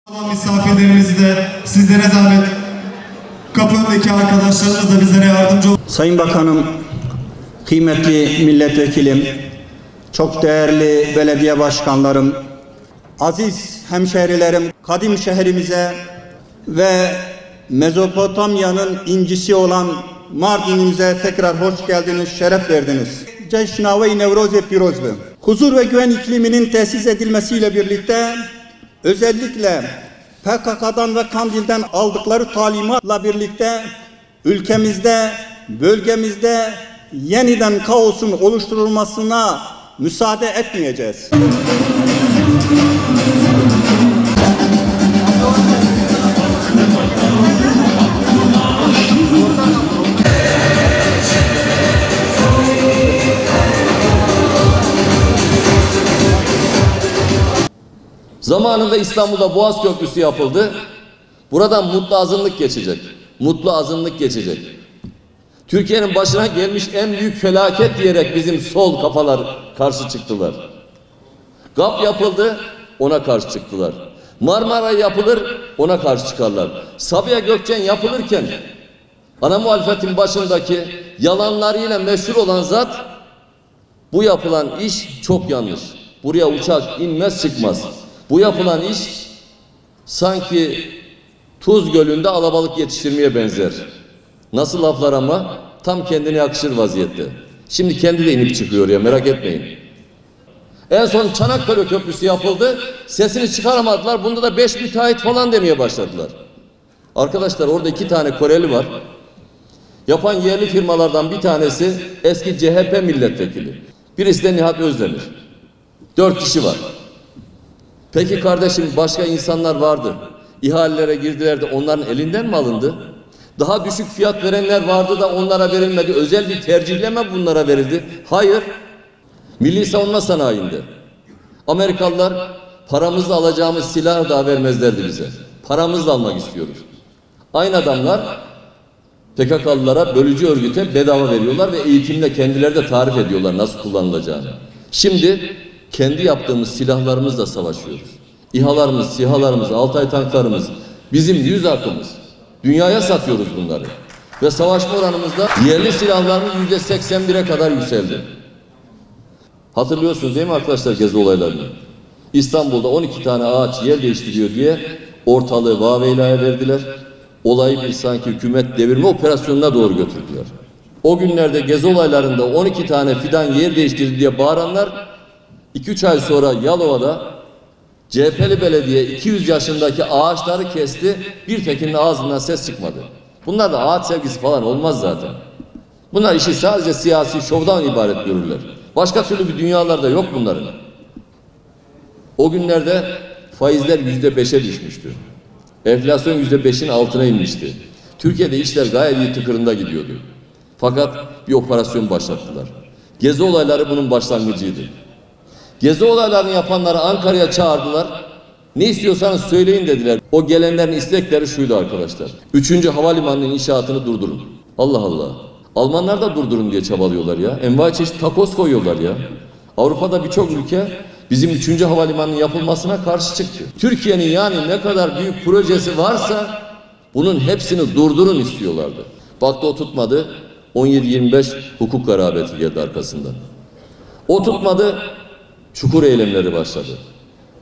Misafirlerimizi de sizlere zahmet kapındaki arkadaşlarımız da bizlere yardımcı olun. Sayın Bakanım, kıymetli milletvekilim, çok değerli belediye başkanlarım, aziz hemşehrilerim, kadim şehrimize ve Mezopotamya'nın incisi olan Mardin'imize tekrar hoş geldiniz, şeref verdiniz. Ceşnave-i Nevroz-e Pirozlu. Huzur ve güven ikliminin tesis edilmesiyle birlikte özellikle PKK'dan ve Kandil'den aldıkları talimatla birlikte ülkemizde, bölgemizde yeniden kaosun oluşturulmasına müsaade etmeyeceğiz. Zamanında İstanbul'da Boğaz Köprüsü yapıldı. Buradan mutlu azınlık geçecek. Mutlu azınlık geçecek. Türkiye'nin başına gelmiş en büyük felaket diyerek bizim sol kafalar karşı çıktılar. GAP yapıldı, ona karşı çıktılar. Marmara yapılır, ona karşı çıkarlar. Sabiha Gökçen yapılırken ana muhalefetin başındaki yalanlarıyla meşhur olan zat, bu yapılan iş çok yanlış. Buraya uçak inmez çıkmaz. Bu yapılan iş sanki Tuz Gölü'nde alabalık yetiştirmeye benzer. Nasıl laflar ama tam kendine yakışır vaziyette. Şimdi kendi de inip çıkıyor ya, merak etmeyin. En son Çanakkale Köprüsü yapıldı. Sesini çıkaramadılar. Bunda da 5 müteahhit falan demeye başladılar. Arkadaşlar orada 2 tane Koreli var. Yapan yerli firmalardan bir tanesi eski CHP milletvekili. Birisi de Nihat Özdemir. 4 kişi var. Peki kardeşim, başka insanlar vardı. İhalelere girdiler de onların elinden mi alındı? Daha düşük fiyat verenler vardı da onlara verilmedi. Özel bir tercihleme bunlara verildi. Hayır. Milli savunma sanayinde Amerikalılar paramızla alacağımız silahı daha vermezlerdi bize. Paramızla almak istiyoruz. Aynı adamlar PKK'lılara, bölücü örgüte bedava veriyorlar ve eğitimle kendileri de tarif ediyorlar nasıl kullanılacağını. Şimdi kendi yaptığımız silahlarımızla savaşıyoruz. İHA'larımız, SİHA'larımız, Altay tanklarımız, bizim 100 akımız. Dünyaya satıyoruz bunları. Ve savaşma oranımızda yerli silahlarımız %81'e kadar yükseldi. Hatırlıyorsunuz değil mi arkadaşlar gezi olaylarını? İstanbul'da 12 tane ağaç yer değiştiriyor diye ortalığı Vaveyla'ya verdiler. Olayı bir sanki hükümet devirme operasyonuna doğru götürdüler. O günlerde gezi olaylarında 12 tane fidan yer değiştirdi diye bağıranlar 2-3 ay sonra Yalova'da CHP'li belediye 200 yaşındaki ağaçları kesti, bir tekinin ağzından ses çıkmadı. Bunlar da ağaç sevgisi falan olmaz zaten. Bunlar işi sadece siyasi şovdan ibaret görürler. Başka türlü bir dünyalarda yok bunların. O günlerde faizler %5'e düşmüştü. Enflasyon %5'in altına inmişti. Türkiye'de işler gayet iyi tıkırında gidiyordu. Fakat bir operasyon başlattılar. Gezi olayları bunun başlangıcıydı. Gezi olaylarını yapanları Ankara'ya çağırdılar. Ne istiyorsanız söyleyin dediler. O gelenlerin istekleri şuydu arkadaşlar. 3. havalimanının inşaatını durdurun. Allah Allah. Almanlar da durdurun diye çabalıyorlar ya. Envai çeşit takoz koyuyorlar ya. Avrupa'da birçok ülke bizim 3. havalimanının yapılmasına karşı çıktı. Türkiye'nin yani ne kadar büyük projesi varsa bunun hepsini durdurun istiyorlardı. Baktı o tutmadı. 17-25 hukuk garabeti geldi arkasından. O tutmadı. Çukur eylemleri başladı.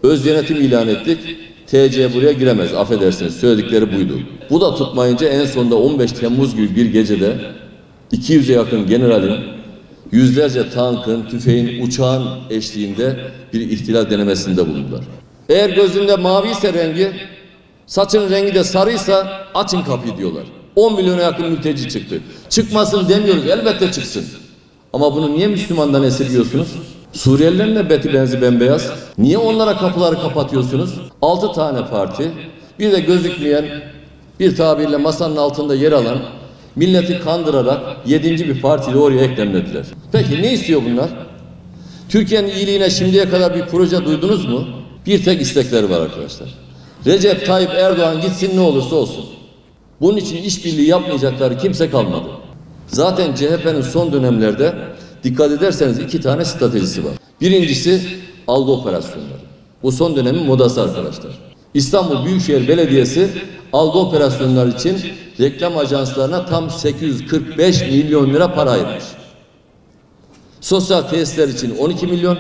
Öz yönetim ilan ettik. TC buraya giremez. Affedersiniz. Söyledikleri buydu. Bu da tutmayınca en sonunda 15 Temmuz gibi bir gecede 200'e yakın generalin, yüzlerce tankın, tüfeğin, uçağın eşliğinde bir ihtilal denemesinde bulundular. Eğer gözünde mavi ise rengi, saçının rengi de sarıysa açın kapıyı diyorlar. 10 milyona yakın mülteci çıktı. Çıkmasın demiyoruz. Elbette çıksın. Ama bunu niye Müslümandan esirgiyorsunuz? Suriyelilerin de beti benzi bembeyaz. Niye onlara kapıları kapatıyorsunuz? 6 tane parti, bir de gözükmeyen, bir tabirle masanın altında yer alan, milleti kandırarak 7. bir partiyle oraya eklemlediler. Peki ne istiyor bunlar? Türkiye'nin iyiliğine şimdiye kadar bir proje duydunuz mu? Bir tek istekleri var arkadaşlar. Recep Tayyip Erdoğan gitsin ne olursa olsun. Bunun için işbirliği yapmayacakları kimse kalmadı. Zaten CHP'nin son dönemlerde dikkat ederseniz 2 tane stratejisi var. Birincisi algı operasyonları. Bu son dönemin modası arkadaşlar. İstanbul Büyükşehir Belediyesi algı operasyonları için reklam ajanslarına tam 845 milyon lira para ayırmış. Sosyal tesisler için 12 milyon,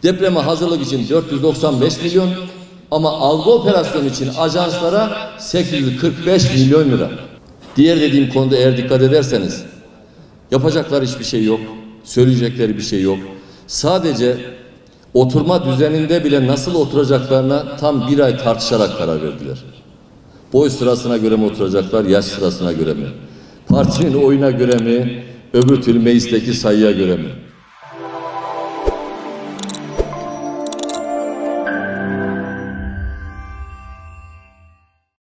depreme hazırlık için 495 milyon ama algı operasyonu için ajanslara 845 milyon lira. Diğer dediğim konuda eğer dikkat ederseniz yapacakları hiçbir şey yok, söyleyecekleri bir şey yok. Sadece oturma düzeninde bile nasıl oturacaklarına tam bir ay tartışarak karar verdiler. Boy sırasına göre mi oturacaklar, yaş sırasına göre mi? Partinin oyuna göre mi, öbür türlü meclisteki sayıya göre mi?